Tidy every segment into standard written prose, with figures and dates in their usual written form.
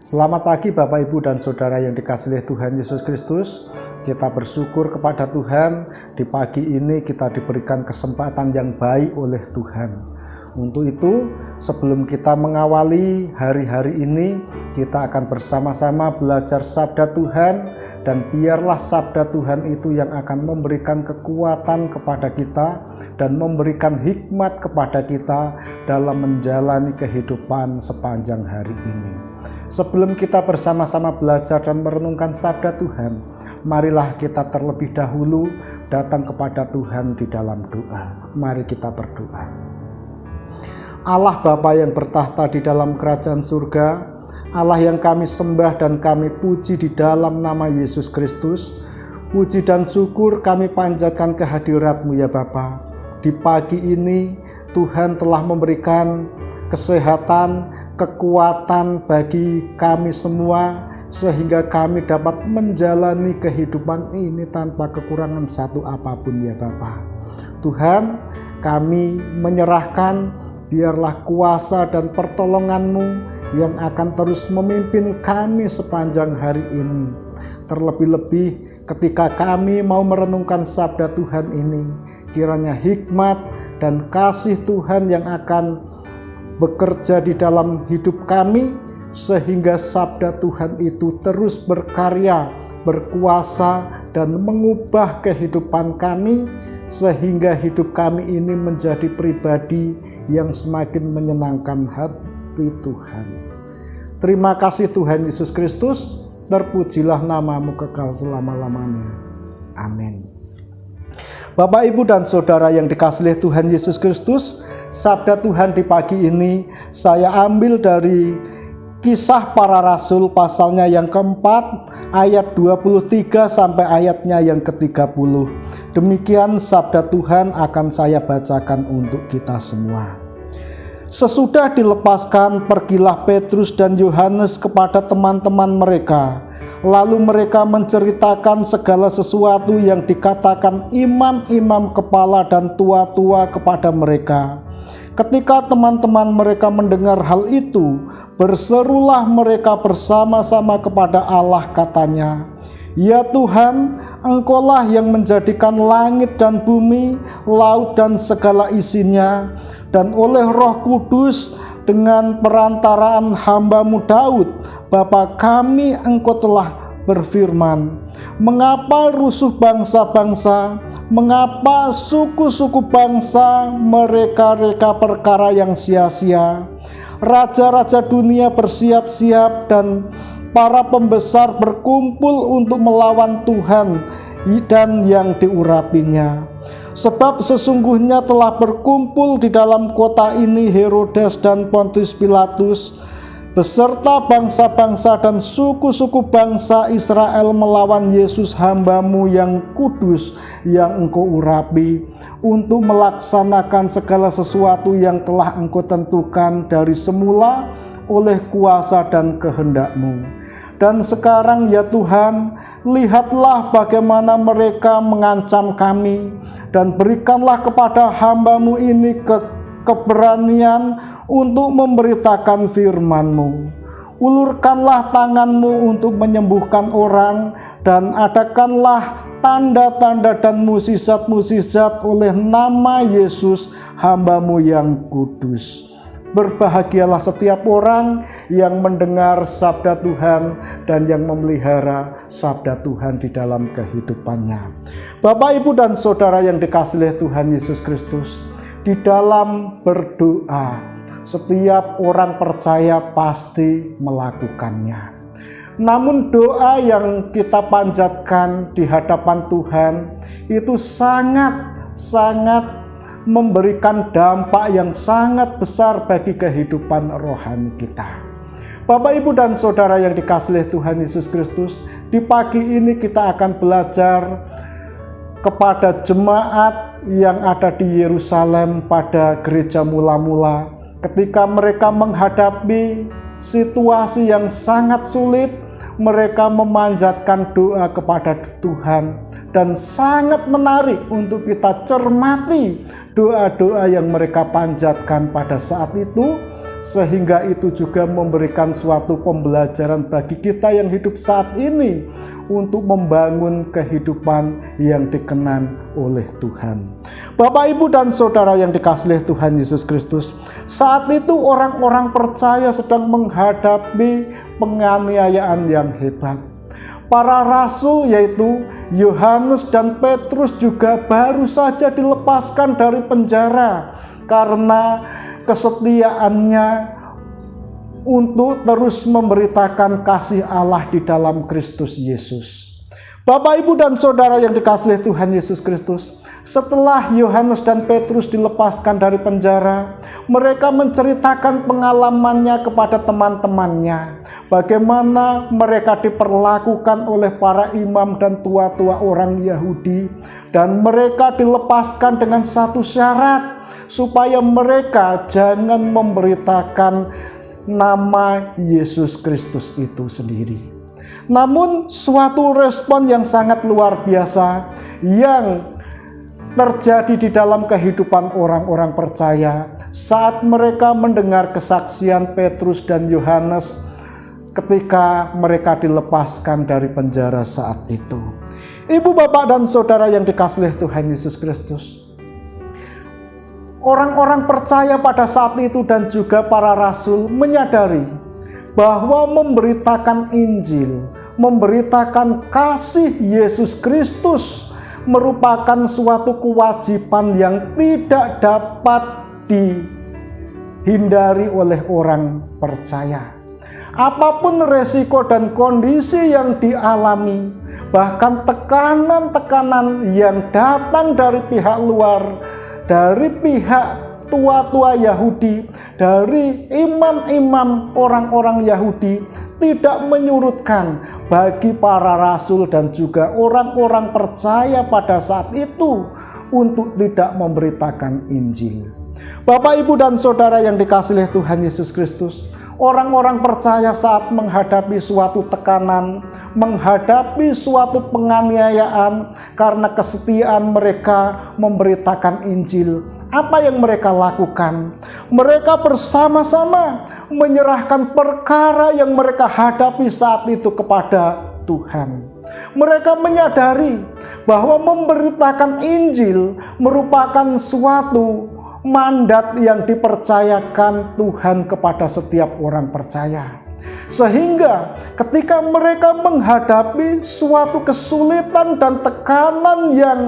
Selamat pagi Bapak Ibu dan Saudara yang dikasihi Tuhan Yesus Kristus. Kita bersyukur kepada Tuhan, di pagi ini kita diberikan kesempatan yang baik oleh Tuhan. Untuk itu, sebelum kita mengawali hari-hari ini, kita akan bersama-sama belajar sabda Tuhan, dan biarlah sabda Tuhan itu yang akan memberikan kekuatan kepada kita dan memberikan hikmat kepada kita dalam menjalani kehidupan sepanjang hari ini. Sebelum kita bersama-sama belajar dan merenungkan sabda Tuhan, marilah kita terlebih dahulu datang kepada Tuhan di dalam doa. Mari kita berdoa. Allah Bapa yang bertahta di dalam kerajaan surga, Allah yang kami sembah dan kami puji di dalam nama Yesus Kristus, puji dan syukur kami panjatkan kehadirat-Mu ya Bapa. Di pagi ini Tuhan telah memberikan kesehatan, kekuatan bagi kami semua, sehingga kami dapat menjalani kehidupan ini tanpa kekurangan satu apapun ya Bapa. Tuhan, kami menyerahkan, biarlah kuasa dan pertolongan-Mu yang akan terus memimpin kami sepanjang hari ini. Terlebih-lebih ketika kami mau merenungkan sabda Tuhan ini, kiranya hikmat dan kasih Tuhan yang akan bekerja di dalam hidup kami, sehingga sabda Tuhan itu terus berkarya, berkuasa, dan mengubah kehidupan kami, sehingga hidup kami ini menjadi pribadi yang semakin menyenangkan hati Tuhan. Terima kasih Tuhan Yesus Kristus, terpujilah nama-Mu kekal selama-lamanya. Amin. Bapak, Ibu, dan Saudara yang dikasihi Tuhan Yesus Kristus, sabda Tuhan di pagi ini saya ambil dari Kisah Para Rasul pasalnya yang keempat, ayat 23 sampai ayatnya yang ke-30. Demikian sabda Tuhan akan saya bacakan untuk kita semua. Sesudah dilepaskan, pergilah Petrus dan Yohanes kepada teman-teman mereka. Lalu mereka menceritakan segala sesuatu yang dikatakan imam-imam kepala dan tua-tua kepada mereka. Ketika teman-teman mereka mendengar hal itu, berserulah mereka bersama-sama kepada Allah, katanya, "Ya Tuhan, Engkaulah yang menjadikan langit dan bumi, laut dan segala isinya, dan oleh Roh Kudus dengan perantaraan hamba-Mu Daud, Bapa kami, Engkau telah berfirman, mengapa rusuh bangsa-bangsa, mengapa suku-suku bangsa mereka-reka perkara yang sia-sia. Raja-raja dunia bersiap-siap dan para pembesar berkumpul untuk melawan Tuhan dan yang diurapinya. Sebab sesungguhnya telah berkumpul di dalam kota ini Herodes dan Pontius Pilatus beserta bangsa-bangsa dan suku-suku bangsa Israel melawan Yesus hamba-Mu yang kudus yang Engkau urapi, untuk melaksanakan segala sesuatu yang telah Engkau tentukan dari semula oleh kuasa dan kehendak-Mu. Dan sekarang ya Tuhan, lihatlah bagaimana mereka mengancam kami, dan berikanlah kepada hamba-Mu ini keberanian untuk memberitakan firman-Mu. Ulurkanlah tangan-Mu untuk menyembuhkan orang, dan adakanlah tanda-tanda dan mukjizat-mukjizat oleh nama Yesus hamba-Mu yang kudus. Berbahagialah setiap orang yang mendengar sabda Tuhan dan yang memelihara sabda Tuhan di dalam kehidupannya. Bapak, Ibu, dan Saudara yang dikasihi Tuhan Yesus Kristus, di dalam berdoa, setiap orang percaya pasti melakukannya. Namun doa yang kita panjatkan di hadapan Tuhan itu sangat memberikan dampak yang sangat besar bagi kehidupan rohani kita. Bapak, Ibu, dan Saudara yang dikasihi Tuhan Yesus Kristus, di pagi ini kita akan belajar kepada jemaat yang ada di Yerusalem pada gereja mula-mula, ketika mereka menghadapi situasi yang sangat sulit, mereka memanjatkan doa kepada Tuhan. Dan sangat menarik untuk kita cermati doa-doa yang mereka panjatkan pada saat itu, sehingga itu juga memberikan suatu pembelajaran bagi kita yang hidup saat ini untuk membangun kehidupan yang dikenan oleh Tuhan. Bapak, Ibu, dan Saudara yang dikasihi Tuhan Yesus Kristus, saat itu orang-orang percaya sedang menghadapi penganiayaan yang hebat. Para rasul yaitu Yohanes dan Petrus juga baru saja dilepaskan dari penjara karena kesetiaannya untuk terus memberitakan kasih Allah di dalam Kristus Yesus. Bapak, Ibu, dan Saudara yang dikasihi Tuhan Yesus Kristus, setelah Yohanes dan Petrus dilepaskan dari penjara, mereka menceritakan pengalamannya kepada teman-temannya. Bagaimana mereka diperlakukan oleh para imam dan tua-tua orang Yahudi, dan mereka dilepaskan dengan satu syarat, supaya mereka jangan memberitakan nama Yesus Kristus itu sendiri. Namun suatu respon yang sangat luar biasa yang terjadi di dalam kehidupan orang-orang percaya saat mereka mendengar kesaksian Petrus dan Yohanes ketika mereka dilepaskan dari penjara saat itu. Ibu, bapak, dan saudara yang dikasihi Tuhan Yesus Kristus, orang-orang percaya pada saat itu dan juga para rasul menyadari bahwa memberitakan Injil, memberitakan kasih Yesus Kristus merupakan suatu kewajiban yang tidak dapat dihindari oleh orang percaya. Apapun resiko dan kondisi yang dialami, bahkan tekanan-tekanan yang datang dari pihak luar, dari pihak tua-tua Yahudi, dari imam-imam orang-orang Yahudi, tidak menyurutkan bagi para rasul dan juga orang-orang percaya pada saat itu untuk tidak memberitakan Injil. Bapak, Ibu, dan Saudara yang dikasihi Tuhan Yesus Kristus, orang-orang percaya saat menghadapi suatu tekanan, menghadapi suatu penganiayaan karena kesetiaan mereka memberitakan Injil, apa yang mereka lakukan? Mereka bersama-sama menyerahkan perkara yang mereka hadapi saat itu kepada Tuhan. Mereka menyadari bahwa memberitakan Injil merupakan suatu mandat yang dipercayakan Tuhan kepada setiap orang percaya. Sehingga ketika mereka menghadapi suatu kesulitan dan tekanan yang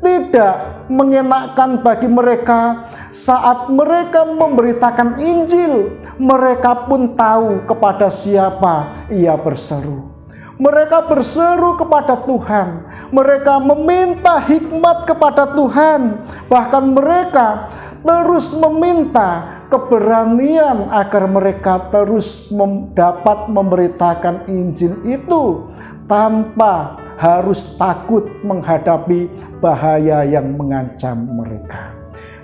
tidak mengenakan bagi mereka, saat mereka memberitakan Injil, mereka pun tahu kepada siapa ia berseru. Mereka berseru kepada Tuhan, mereka meminta hikmat kepada Tuhan, bahkan mereka terus meminta keberanian agar mereka terus dapat memberitakan Injil itu tanpa harus takut menghadapi bahaya yang mengancam mereka.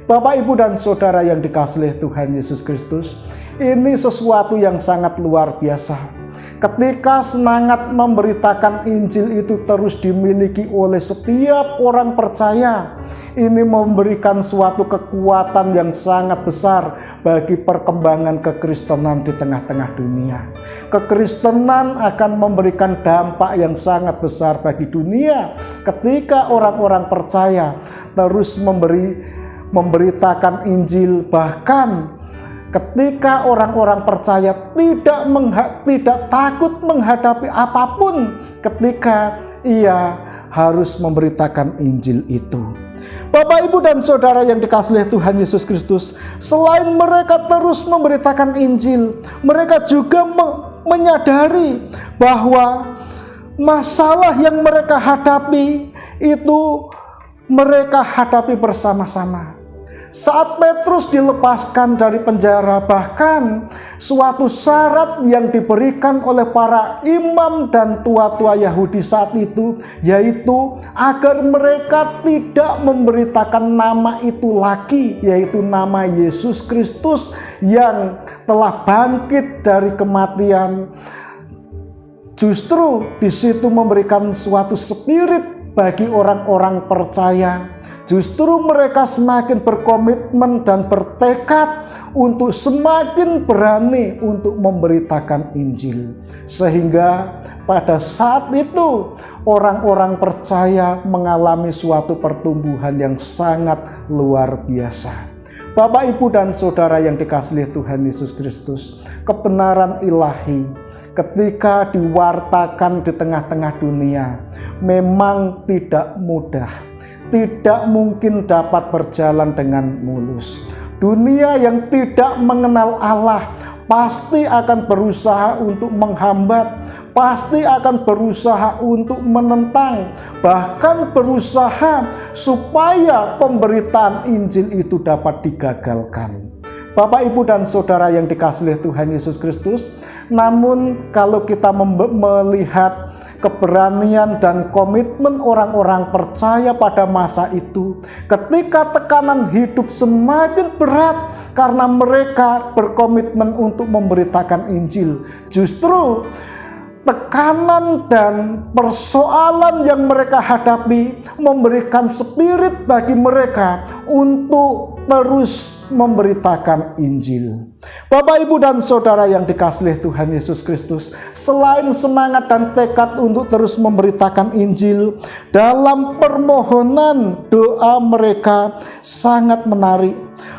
Bapak, Ibu, dan Saudara yang dikasihi Tuhan Yesus Kristus, ini sesuatu yang sangat luar biasa. Ketika semangat memberitakan Injil itu terus dimiliki oleh setiap orang percaya, ini memberikan suatu kekuatan yang sangat besar bagi perkembangan kekristenan di tengah-tengah dunia. Kekristenan akan memberikan dampak yang sangat besar bagi dunia ketika orang-orang percaya terus memberitakan Injil, bahkan ketika orang-orang percaya tidak takut menghadapi apapun ketika ia harus memberitakan Injil itu. Bapak, Ibu, dan Saudara yang dikasihi Tuhan Yesus Kristus, selain mereka terus memberitakan Injil, mereka juga menyadari bahwa masalah yang mereka hadapi itu mereka hadapi bersama-sama. Saat Petrus dilepaskan dari penjara, bahkan suatu syarat yang diberikan oleh para imam dan tua-tua Yahudi saat itu, yaitu agar mereka tidak memberitakan nama itu lagi, yaitu nama Yesus Kristus yang telah bangkit dari kematian. Justru di situ memberikan suatu spirit bagi orang-orang percaya. Justru mereka semakin berkomitmen dan bertekad untuk semakin berani untuk memberitakan Injil. Sehingga pada saat itu orang-orang percaya mengalami suatu pertumbuhan yang sangat luar biasa. Bapak, Ibu, dan Saudara yang dikasihi Tuhan Yesus Kristus, kebenaran ilahi ketika diwartakan di tengah-tengah dunia memang tidak mudah, tidak mungkin dapat berjalan dengan mulus. Dunia yang tidak mengenal Allah pasti akan berusaha untuk menghambat, pasti akan berusaha untuk menentang, bahkan berusaha supaya pemberitaan Injil itu dapat digagalkan. Bapak, Ibu, dan Saudara yang dikasihi Tuhan Yesus Kristus, namun kalau kita melihat keberanian dan komitmen orang-orang percaya pada masa itu, ketika tekanan hidup semakin berat karena mereka berkomitmen untuk memberitakan Injil, justru tekanan dan persoalan yang mereka hadapi memberikan spirit bagi mereka untuk terus memberitakan Injil. Bapak, Ibu, dan Saudara yang dikasihi Tuhan Yesus Kristus, selain semangat dan tekad untuk terus memberitakan Injil, dalam permohonan doa mereka sangat menarik.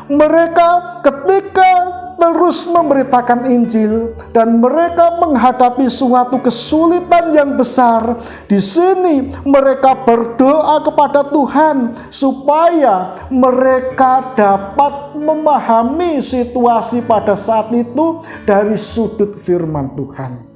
Mereka ketika terus memberitakan Injil dan mereka menghadapi suatu kesulitan yang besar, di sini mereka berdoa kepada Tuhan supaya mereka dapat memahami situasi pada saat itu dari sudut firman Tuhan.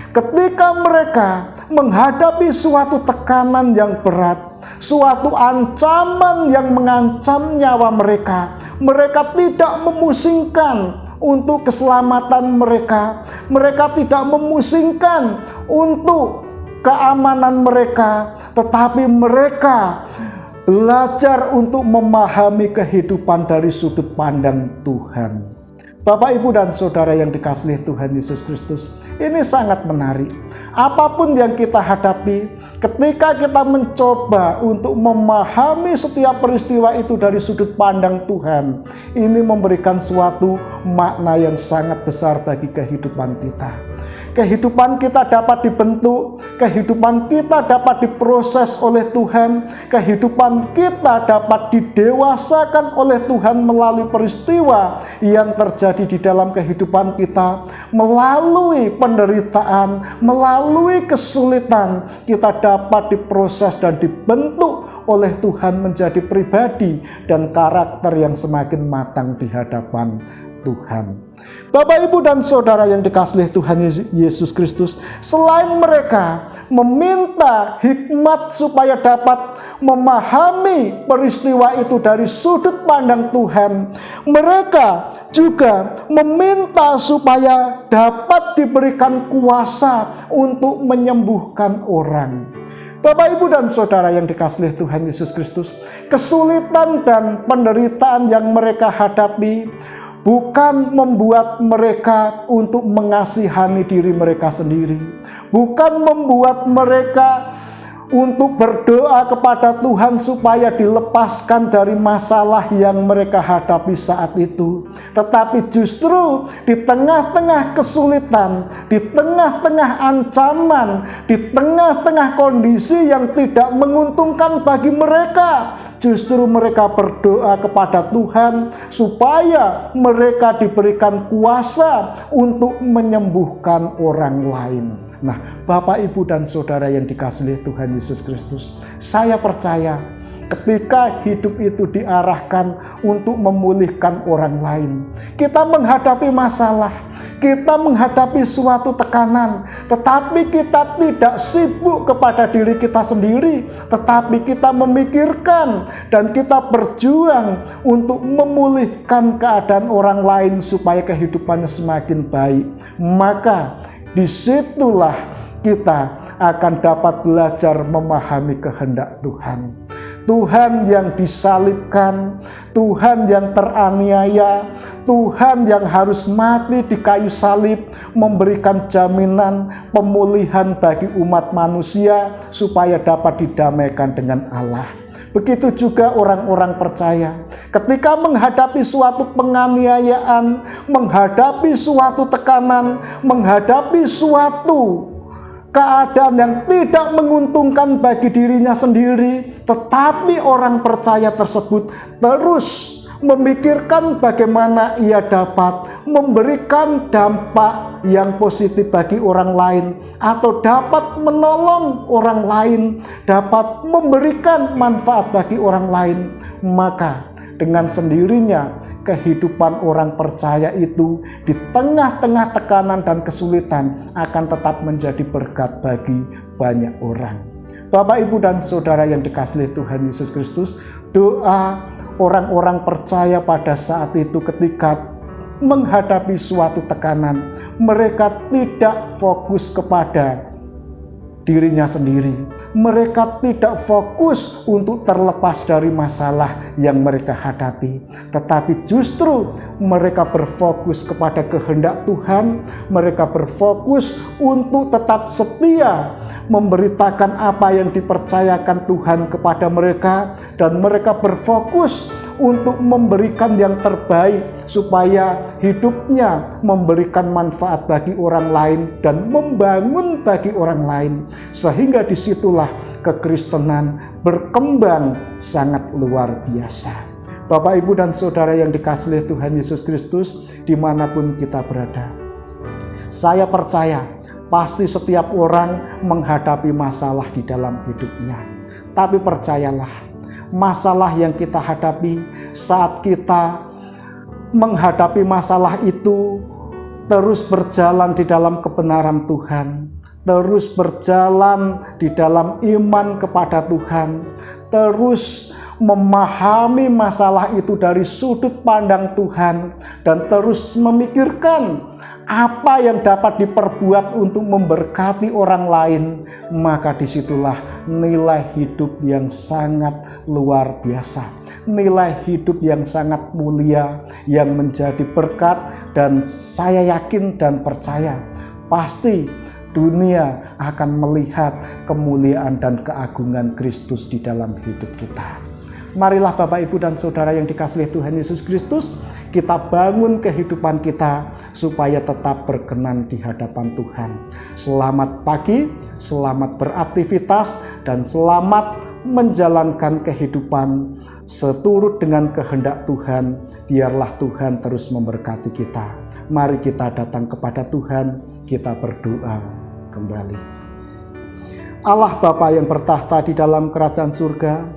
Ketika mereka menghadapi suatu tekanan yang berat, suatu ancaman yang mengancam nyawa mereka, mereka tidak memusingkan untuk keselamatan mereka, mereka tidak memusingkan untuk keamanan mereka, tetapi mereka belajar untuk memahami kehidupan dari sudut pandang Tuhan. Bapak, Ibu, dan Saudara yang dikasihi Tuhan Yesus Kristus, ini sangat menarik. Apapun yang kita hadapi, ketika kita mencoba untuk memahami setiap peristiwa itu dari sudut pandang Tuhan, ini memberikan suatu makna yang sangat besar bagi kehidupan kita. Kehidupan kita dapat dibentuk, kehidupan kita dapat diproses oleh Tuhan, kehidupan kita dapat didewasakan oleh Tuhan melalui peristiwa yang terjadi di dalam kehidupan kita, melalui penderitaan, melalui kesulitan, kita dapat diproses dan dibentuk oleh Tuhan menjadi pribadi dan karakter yang semakin matang di hadapan Tuhan. Bapak, Ibu, dan Saudara yang dikasihi Tuhan Yesus Kristus, selain mereka meminta hikmat supaya dapat memahami peristiwa itu dari sudut pandang Tuhan, mereka juga meminta supaya dapat diberikan kuasa untuk menyembuhkan orang. Bapak, Ibu, dan Saudara yang dikasihi Tuhan Yesus Kristus, kesulitan dan penderitaan yang mereka hadapi bukan membuat mereka untuk mengasihani diri mereka sendiri, bukan membuat mereka untuk berdoa kepada Tuhan supaya dilepaskan dari masalah yang mereka hadapi saat itu. Tetapi justru di tengah-tengah kesulitan, di tengah-tengah ancaman, di tengah-tengah kondisi yang tidak menguntungkan bagi mereka, justru mereka berdoa kepada Tuhan supaya mereka diberikan kuasa untuk menyembuhkan orang lain. Nah, Bapak, Ibu, dan Saudara yang dikasihi Tuhan Yesus Kristus, saya percaya ketika hidup itu diarahkan untuk memulihkan orang lain, kita menghadapi masalah, kita menghadapi suatu tekanan, tetapi kita tidak sibuk kepada diri kita sendiri, tetapi kita memikirkan dan kita berjuang untuk memulihkan keadaan orang lain supaya kehidupannya semakin baik. Maka disitulah kita akan dapat belajar memahami kehendak Tuhan. Tuhan yang disalibkan, Tuhan yang teraniaya, Tuhan yang harus mati di kayu salib, memberikan jaminan pemulihan bagi umat manusia supaya dapat didamaikan dengan Allah. Begitu juga orang-orang percaya, ketika menghadapi suatu penganiayaan, menghadapi suatu tekanan, menghadapi suatu keadaan yang tidak menguntungkan bagi dirinya sendiri, tetapi orang percaya tersebut terus memikirkan bagaimana ia dapat memberikan dampak yang positif bagi orang lain, atau dapat menolong orang lain, dapat memberikan manfaat bagi orang lain, maka dengan sendirinya kehidupan orang percaya itu di tengah-tengah tekanan dan kesulitan akan tetap menjadi berkat bagi banyak orang. Bapak, Ibu, dan Saudara yang dikasihi Tuhan Yesus Kristus, doa orang-orang percaya pada saat itu ketika menghadapi suatu tekanan, mereka tidak fokus kepada dirinya sendiri. Mereka tidak fokus untuk terlepas dari masalah yang mereka hadapi, tetapi justru mereka berfokus kepada kehendak Tuhan. Mereka berfokus untuk tetap setia memberitakan apa yang dipercayakan Tuhan kepada mereka, dan mereka berfokus untuk memberikan yang terbaik supaya hidupnya memberikan manfaat bagi orang lain dan membangun bagi orang lain, sehingga disitulah kekristenan berkembang sangat luar biasa. Bapak, Ibu, dan Saudara yang dikasihi Tuhan Yesus Kristus, dimanapun kita berada, saya percaya pasti setiap orang menghadapi masalah di dalam hidupnya. Tapi percayalah, masalah yang kita hadapi, saat kita menghadapi masalah itu, terus berjalan di dalam kebenaran Tuhan, terus berjalan di dalam iman kepada Tuhan, terus memahami masalah itu dari sudut pandang Tuhan, dan terus memikirkan apa yang dapat diperbuat untuk memberkati orang lain, maka disitulah nilai hidup yang sangat luar biasa, nilai hidup yang sangat mulia yang menjadi berkat. Dan saya yakin dan percaya pasti dunia akan melihat kemuliaan dan keagungan Kristus di dalam hidup kita. Marilah Bapak, Ibu, dan Saudara yang dikasihi Tuhan Yesus Kristus, kita bangun kehidupan kita supaya tetap berkenan di hadapan Tuhan. Selamat pagi, selamat beraktivitas, dan selamat menjalankan kehidupan seturut dengan kehendak Tuhan. Biarlah Tuhan terus memberkati kita. Mari kita datang kepada Tuhan, kita berdoa kembali. Allah Bapa yang bertahta di dalam kerajaan surga,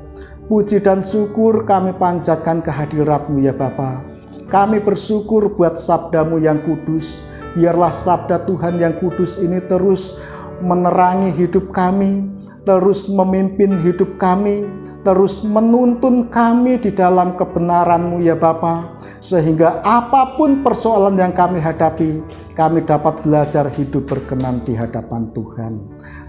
puji dan syukur kami panjatkan kehadirat-Mu ya Bapa. Kami bersyukur buat sabda-Mu yang kudus. Biarlah sabda Tuhan yang kudus ini terus menerangi hidup kami, terus memimpin hidup kami, terus menuntun kami di dalam kebenaran-Mu ya Bapa. Sehingga apapun persoalan yang kami hadapi, kami dapat belajar hidup berkenan di hadapan Tuhan.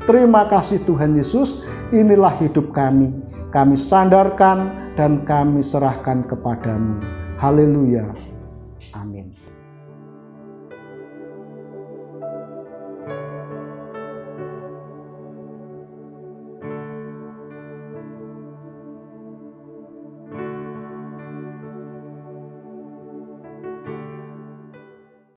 Terima kasih Tuhan Yesus, inilah hidup kami. Kami sandarkan dan kami serahkan kepadamu. Haleluya.